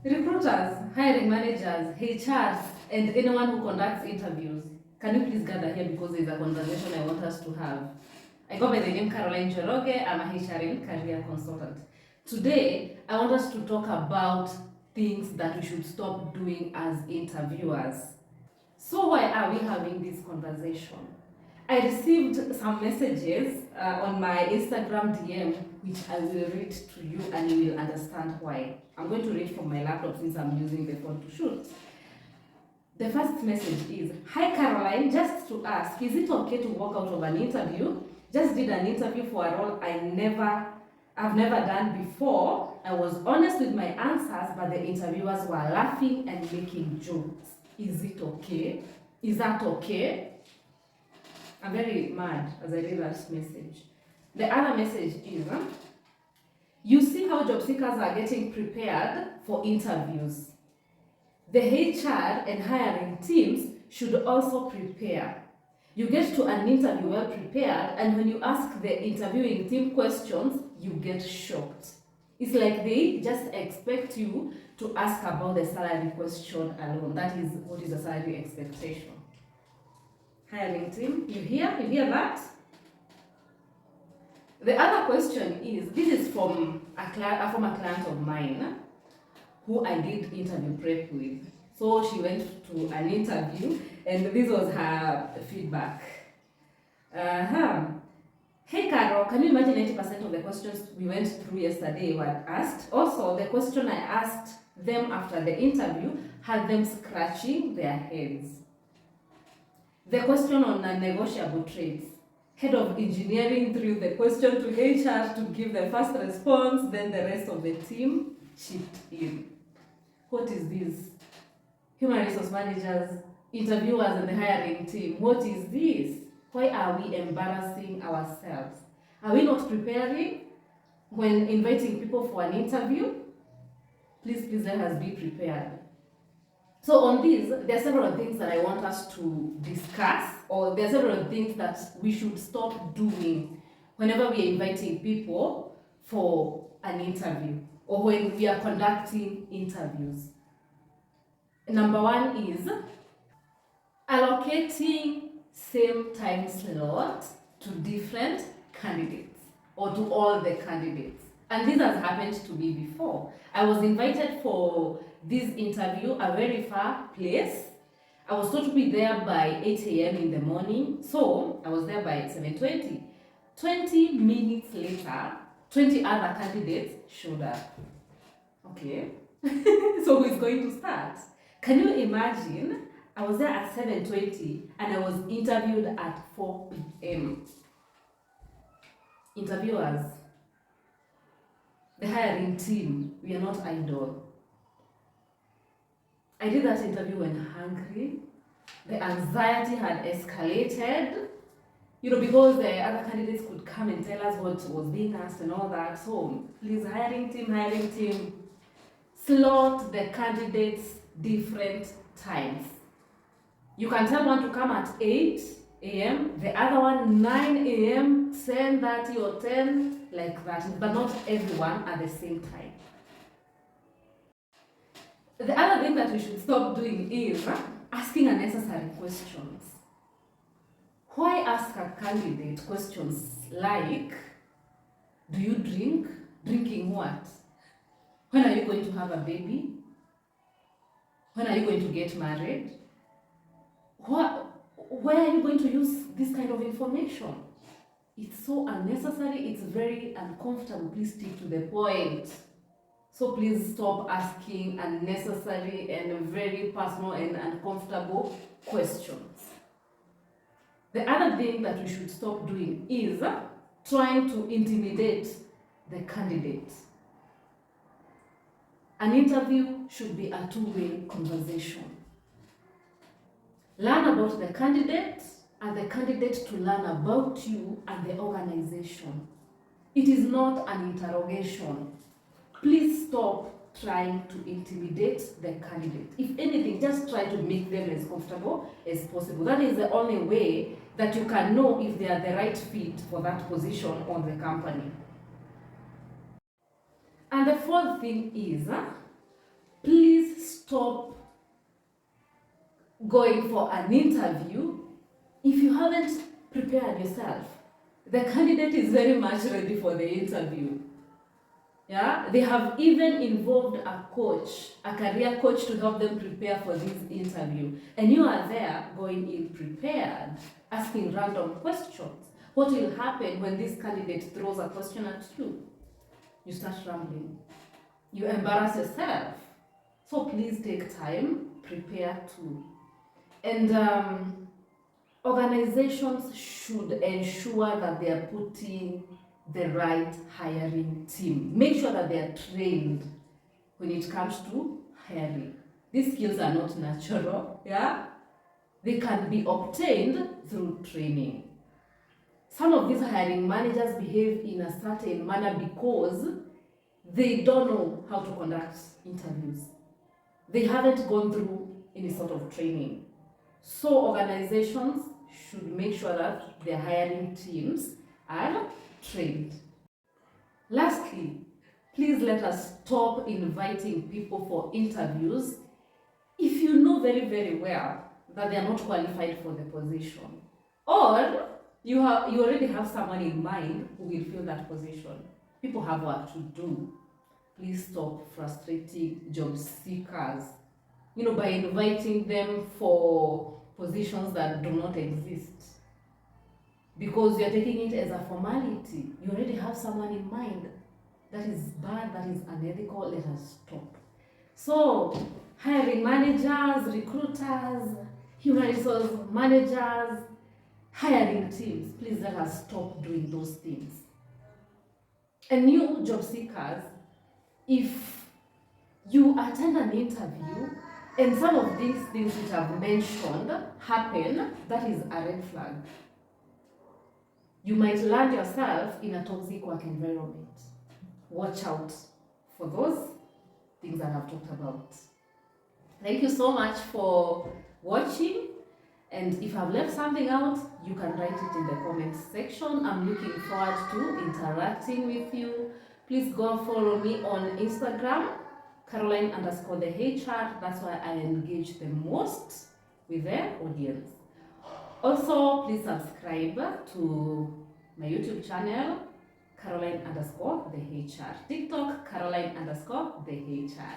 Recruiters, hiring managers, HRs, and anyone who conducts interviews, can you please gather here because there's a conversation I want us to have. I go by the name Caroline Joroge. I'm a HR and career consultant. Today, I want us to talk about things that we should stop doing as interviewers. So why are we having this conversation? I received some messages on my Instagram DM, which I will read to you and you will understand why. I'm going to read from my laptop since I'm using the phone to shoot. The first message is, "Hi Caroline, just to ask, is it okay to walk out of an interview? Just did an interview for a role I've never done before. I was honest with my answers, but the interviewers were laughing and making jokes. Is it okay? Is that okay?" I'm very mad as I read that message. The other message is, "You see how job seekers are getting prepared for interviews. The HR and hiring teams should also prepare. You get to an interview well prepared, and when you ask the interviewing team questions, you get shocked. It's like they just expect you to ask about the salary question alone. That is, what is the salary expectation?" Hiring team, you hear that? The other question is, this is from a former client of mine who I did interview prep with. So she went to an interview and this was her feedback. "Hey Carol, can you imagine 80% of the questions we went through yesterday were asked? Also, the question I asked them after the interview had them scratching their heads. The question on non-negotiable traits. Head of engineering threw the question to HR to give the first response, then the rest of the team chipped in." What is this? Human resource managers, interviewers, and the hiring team, what is this? Why are we embarrassing ourselves? Are we not preparing when inviting people for an interview? Please let us be prepared. So on these, there are several things that I want us to discuss, or there are several things that we should stop doing whenever we are inviting people for an interview or when we are conducting interviews. Number one is allocating same time slot to different candidates or to all the candidates. And this has happened to me before. I was invited for this interview, a very far place. I was told to be there by 8 a.m. in the morning, so I was there by 7:20. 20 minutes later, 20 other candidates showed up. Okay, so who is going to start? Can you imagine? I was there at 7:20 and I was interviewed at 4 p.m. Interviewers, the hiring team, we are not idle. I did that interview when hungry. The anxiety had escalated, because the other candidates could come and tell us what was being asked and all that. So please, hiring team, slot the candidates different times. You can tell one to come at 8 a.m., the other one 9 a.m., 10:30 or 10, like that, but not everyone at the same time. The other thing that we should stop doing is asking unnecessary questions. Why ask a candidate questions like, "Do you drink? Drinking what? When are you going to have a baby? When are you going to get married? Where are you going to use this kind of information?" It's so unnecessary, it's very uncomfortable. Please stick to the point. So please stop asking unnecessary and very personal and uncomfortable questions. The other thing that we should stop doing is trying to intimidate the candidate. An interview should be a two-way conversation. Learn about the candidate and the candidate to learn about you and the organization. It is not an interrogation. Please stop trying to intimidate the candidate. If anything, just try to make them as comfortable as possible. That is the only way that you can know if they are the right fit for that position on the company. And the fourth thing is, please stop going for an interview if you haven't prepared yourself. The candidate is very much ready for the interview. Yeah, they have even involved a coach, a career coach, to help them prepare for this interview. And you are there going in prepared, asking random questions. What will happen when this candidate throws a question at you? You start rambling. You embarrass yourself. So please take time, prepare too. And organizations should ensure that they are putting the right hiring team. Make sure that they are trained when it comes to hiring. These skills are not natural, yeah? They can be obtained through training. Some of these hiring managers behave in a certain manner because they don't know how to conduct interviews. They haven't gone through any sort of training. So organizations should make sure that their hiring teams are trained. Lastly, please let us stop inviting people for interviews if you know very, very well that they are not qualified for the position. Or you already have someone in mind who will fill that position. People have work to do. Please stop frustrating job seekers, by inviting them for positions that do not exist. Because you're taking it as a formality. You already have someone in mind. That is bad, that is unethical, let us stop. So, hiring managers, recruiters, human resource managers, hiring teams, please let us stop doing those things. And new job seekers, if you attend an interview and some of these things which I've mentioned happen, that is a red flag. You might land yourself in a toxic work environment. Watch out for those things that I've talked about. Thank you so much for watching. And if I've left something out, you can write it in the comments section. I'm looking forward to interacting with you. Please go and follow me on Instagram, Caroline_the HR. That's why I engage the most with the audience. Also, please subscribe to my YouTube channel, Caroline_the HR. TikTok, Caroline_the HR.